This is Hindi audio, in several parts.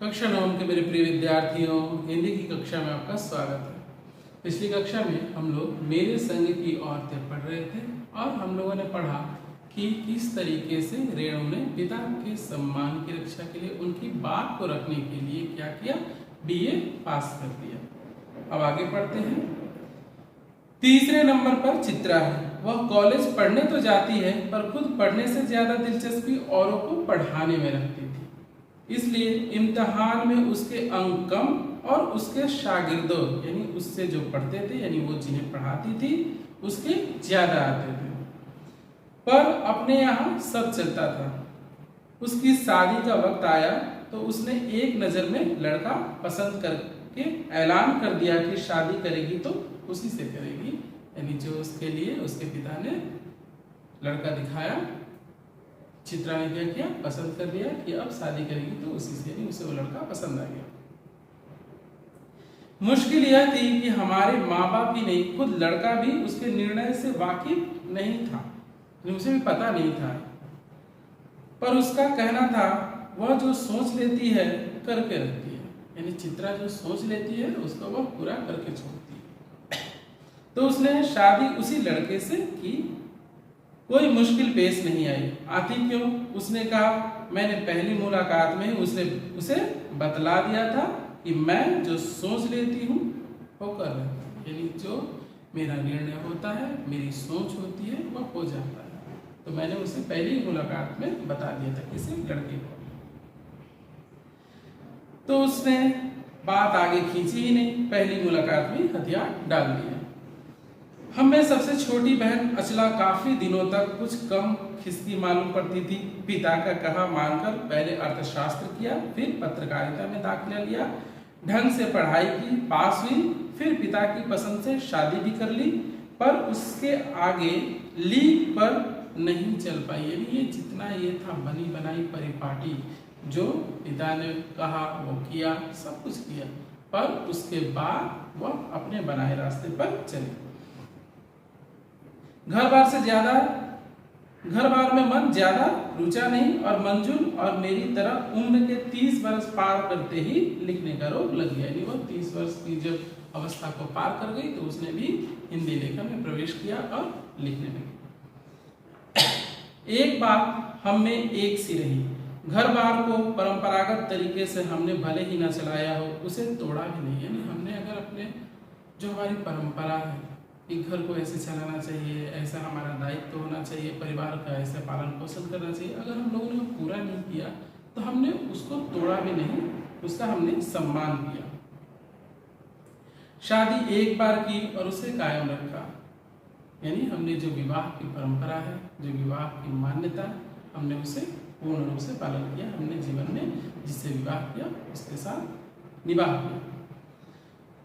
कक्षा 9 के मेरे प्रिय विद्यार्थियों, हिंदी की कक्षा में आपका स्वागत है। पिछली कक्षा में हम लोग मेरे संग की औरतें पढ़ रहे थे और हम लोगों ने पढ़ा कि किस तरीके से रेणु ने पिता के सम्मान की रक्षा के लिए उनकी बात को रखने के लिए क्या किया, बीए पास कर दिया। अब आगे पढ़ते हैं। तीसरे नंबर पर चित्रा है। वह कॉलेज पढ़ने तो जाती है पर खुद पढ़ने से ज्यादा दिलचस्पी औरों को पढ़ाने में रखती थी, इसलिए इम्तिहान में उसके अंक कम और उसके शागिर्दों यानी उससे जो पढ़ते थे यानी वो जिन्हें पढ़ाती थी उसके ज्यादा आते थे। पर अपने यहाँ सब चलता था। उसकी शादी का वक्त आया तो उसने एक नजर में लड़का पसंद करके ऐलान कर दिया कि शादी करेगी तो उसी से करेगी, यानी जो उसके लिए उसके पिता ने लड़का दिखाया, चित्रा ने क्या किया, पसंद कर लिया कि अब शादी करेगी तो उसी से, यानी उसे वो लड़का पसंद आ गया। मुश्किल यह थी कि हमारे माँ बाप ही नहीं, खुद लड़का भी उसके निर्णय से वाकिफ नहीं था, उसे भी पता नहीं था। पर उसका कहना था वह जो सोच लेती है करके रखती है, यानी चित्रा जो सोच लेती है उसको वह पूरा करके छोड़ती है। तो उसने शादी उसी लड़के से की। कोई मुश्किल पेश नहीं आई। आती क्यों? उसने कहा मैंने पहली मुलाकात में उसे बतला दिया था कि मैं जो सोच लेती हूँ वो कर रहा हूँ, यानी जो मेरा निर्णय होता है, मेरी सोच होती है, वह हो जाता है। तो मैंने उसे पहली मुलाकात में बता दिया था किसी लड़के को। तो उसने बात आगे खींची ही नहीं, पहली मुलाकात में हथियार डाल दिया। हमें सबसे छोटी बहन अचला काफी दिनों तक कुछ कम खिस्ती मालूम पड़ती थी। पिता का कहा मानकर पहले अर्थशास्त्र किया, फिर पत्रकारिता में दाखिला लिया, ढंग से पढ़ाई की, पास हुई, फिर पिता की पसंद से शादी भी कर ली, पर उसके आगे लीक पर नहीं चल पाई। यानी ये जितना ये था बनी बनाई परिपाटी, जो पिता ने कहा वो किया, सब कुछ किया, पर उसके बाद वह अपने बनाए रास्ते पर चली। घर बार में मन ज्यादा रुचा नहीं और मंजुल और मेरी तरह उम्र के 30 वर्ष पार करते ही लिखने का रोग लग गया। यानी वो 30 वर्ष की जब अवस्था को पार कर गई तो उसने भी हिंदी लेखन में प्रवेश किया और लिखने लगी। एक बात हम में एक सी रही, घर बार को परंपरागत तरीके से हमने भले ही ना चलाया हो, उसे तोड़ा भी नहीं। यानी हमने अगर अपने जो हमारी परंपरा है कि घर को ऐसे चलाना चाहिए, ऐसा हमारा दायित्व होना चाहिए, परिवार का ऐसे पालन पोषण करना चाहिए, अगर हम लोगों ने पूरा नहीं किया तो हमने उसको तोड़ा भी नहीं, उसका हमने सम्मान किया। शादी एक बार की और उसे कायम रखा, यानी हमने जो विवाह की परंपरा है, जो विवाह की मान्यता, हमने उसे पूर्ण रूप से पालन किया। हमने जीवन में जिससे विवाह किया उसके साथ निभाह किया,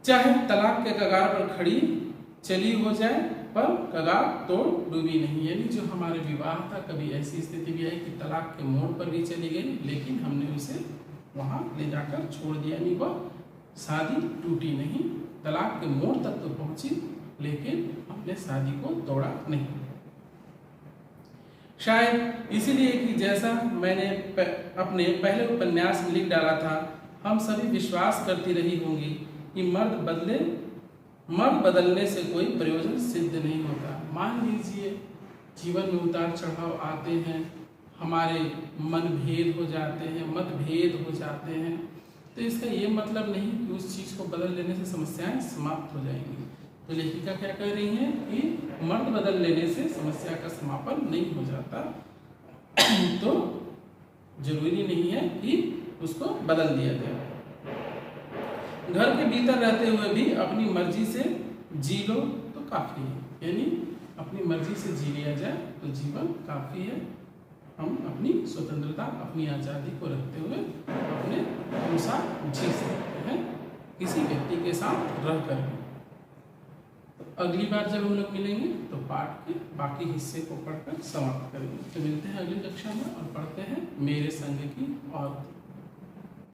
चाहे तलाक के कगार पर खड़ी चली हो जाए पर कगार तोड़ डूबी नहीं। यानी जो हमारे विवाह था, कभी ऐसी स्थिति भी आई कि तलाक के मोड़ पर भी चली गई, लेकिन हमने उसे वहां ले जाकर छोड़ दिया। यानी वह शादी टूटी नहीं, तलाक के मोड़ तक तो पहुंची, लेकिन हमने शादी को तोड़ा नहीं। शायद इसीलिए कि जैसा मैंने अपने पहले उपन्यास में लिख डाला था, हम सभी विश्वास करती रही होंगी कि मर्द बदलने से कोई प्रयोजन सिद्ध नहीं होता। मान लीजिए जीवन में उतार चढ़ाव आते हैं, हमारे मनभेद हो जाते हैं, मतभेद हो जाते हैं, तो इसका ये मतलब नहीं कि उस चीज को बदल लेने से समस्याएं समाप्त हो जाएंगी। तो लेखिका क्या कह रही हैं कि मर्द बदल लेने से समस्या का समापन नहीं हो जाता, तो जरूरी नहीं है कि उसको बदल दिया जाए। घर के भीतर रहते हुए भी अपनी मर्जी से जी लो तो काफी है, यानी अपनी मर्जी से जी लिया जाए तो जीवन काफी है। हम अपनी स्वतंत्रता, अपनी आजादी को रखते हुए अपने अनुसार जी सकते हैं, किसी व्यक्ति के साथ रहकर। तो अगली बार जब हम लोग मिलेंगे तो पाठ के बाकी हिस्से को पढ़कर समाप्त करेंगे। तो मिलते हैं अगली कक्षा में और पढ़ते हैं मेरे संग की औरत।